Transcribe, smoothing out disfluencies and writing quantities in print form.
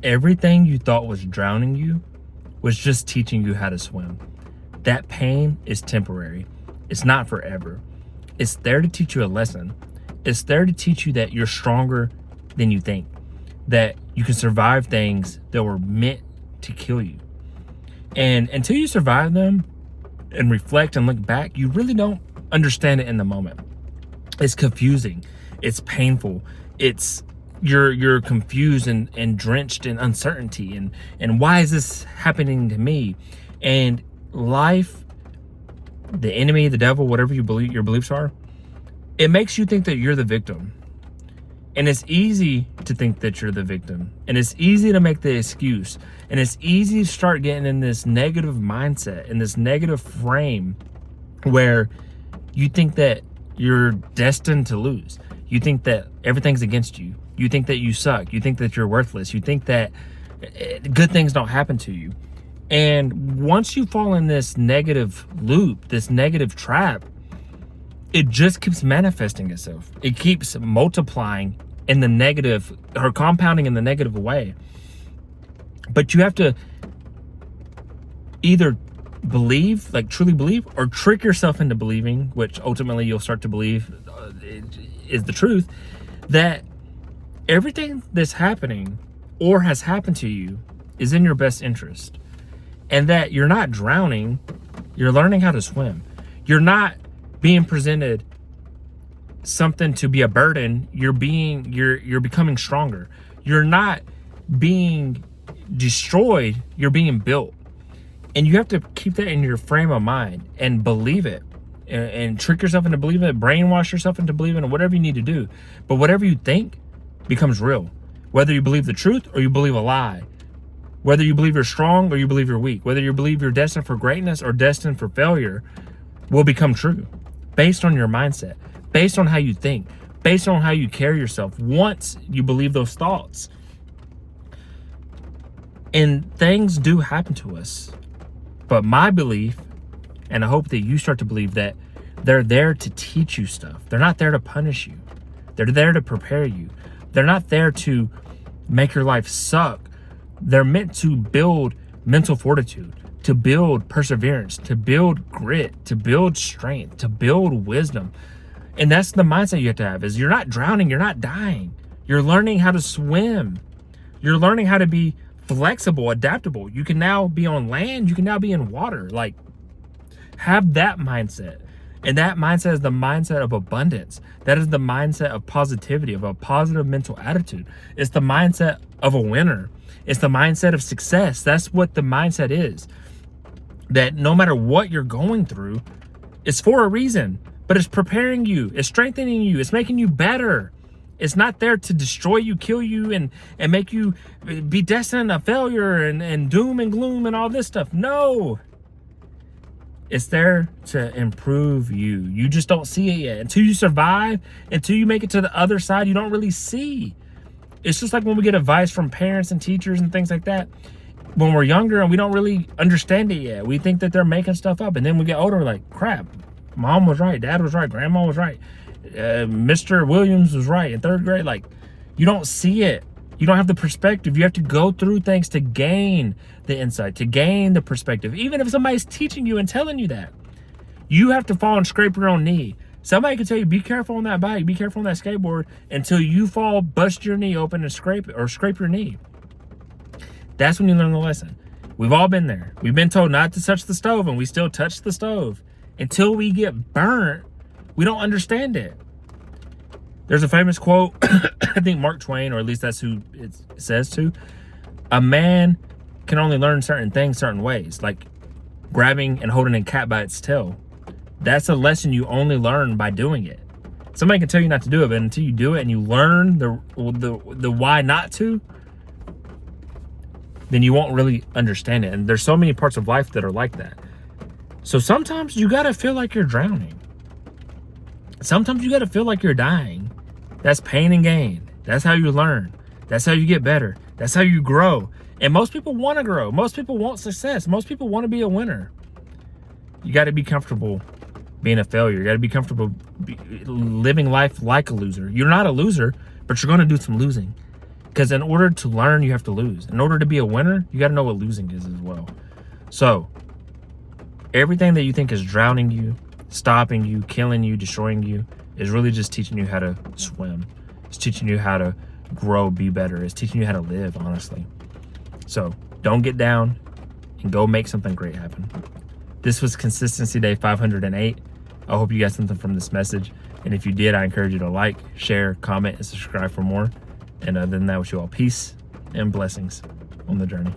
Everything you thought was drowning you was just teaching you how to swim. That pain is temporary. It's not forever. It's there to teach you a lesson. It's there to teach you that you're stronger than you think, that you can survive things that were meant to kill you. And until you survive them and reflect and look back, you really don't understand it in the moment. It's confusing. It's painful. You're confused and drenched in uncertainty and why is this happening to me? And life, the enemy, the devil, whatever you believe your beliefs are, it makes you think that you're the victim. And it's easy to think that you're the victim. And it's easy to make the excuse. And it's easy to start getting in this negative mindset, in this negative frame where you think that you're destined to lose. You think that everything's against you. You think that you suck. You think that you're worthless. You think that good things don't happen to you. And once you fall in this negative loop, this negative trap, it just keeps manifesting itself. It keeps multiplying in the negative or compounding in the negative way. But you have to either believe, like truly believe, or trick yourself into believing, which ultimately you'll start to believe is the truth, that everything that's happening or has happened to you is in your best interest. And that you're not drowning, you're learning how to swim. You're not being presented something to be a burden. You're becoming stronger. You're not being destroyed, you're being built. And you have to keep that in your frame of mind and believe it and trick yourself into believing it, brainwash yourself into believing it, whatever you need to do. But whatever you think becomes real. Whether you believe the truth or you believe a lie. Whether you believe you're strong or you believe you're weak. Whether you believe you're destined for greatness or destined for failure will become true. Based on your mindset. Based on how you think. Based on how you carry yourself. Once you believe those thoughts. And things do happen to us. But my belief, and I hope that you start to believe, that they're there to teach you stuff. They're not there to punish you. They're there to prepare you. They're not there to make your life suck. They're meant to build mental fortitude, to build perseverance, to build grit, to build strength, to build wisdom. And that's the mindset you have to have, is you're not drowning, you're not dying. You're learning how to swim. You're learning how to be flexible, adaptable. You can now be on land, you can now be in water. Like, have that mindset. And that mindset is the mindset of abundance. That is the mindset of positivity, of a positive mental attitude. It's the mindset of a winner. It's the mindset of success. That's what the mindset is. That no matter what you're going through, it's for a reason, but it's preparing you, it's strengthening you, it's making you better. It's not there to destroy you, kill you, and make you be destined a failure and doom and gloom and all this stuff. No. It's there to improve you. You just don't see it yet. Until you survive, until you make it to the other side, you don't really see. It's just like when we get advice from parents and teachers and things like that. When we're younger and we don't really understand it yet. We think that they're making stuff up. And then we get older, we're like, crap, mom was right, dad was right, grandma was right. Mr. Williams was right in third grade. Like, you don't see it. You don't have the perspective. You have to go through things to gain the insight, to gain the perspective. Even if somebody's teaching you and telling you that, you have to fall and scrape your own knee. Somebody can tell you, be careful on that bike, be careful on that skateboard, until you fall, bust your knee open and scrape your knee. That's when you learn the lesson. We've all been there. We've been told not to touch the stove, and we still touch the stove. Until we get burnt, we don't understand it. There's a famous quote, I think Mark Twain, or at least that's who it says to. A man can only learn certain things certain ways, like grabbing and holding a cat by its tail. That's a lesson you only learn by doing it. Somebody can tell you not to do it, but until you do it and you learn the why not to, then you won't really understand it. And there's so many parts of life that are like that. So sometimes you gotta feel like you're drowning. Sometimes you gotta feel like you're dying. That's pain and gain. That's how you learn. That's how you get better. That's how you grow. And most people want to grow. Most people want success. Most people want to be a winner. You got to be comfortable being a failure. You got to be comfortable living life like a loser. You're not a loser, but you're going to do some losing. Because in order to learn, you have to lose. In order to be a winner, you got to know what losing is as well. So everything that you think is drowning you, stopping you, killing you, destroying you, is really just teaching you how to swim. It's teaching you how to grow, be better. It's teaching you how to live, honestly. So don't get down and go make something great happen. This was Consistency Day 508. I hope you got something from this message. And if you did, I encourage you to like, share, comment, and subscribe for more. And other than that, I wish you all peace and blessings on the journey.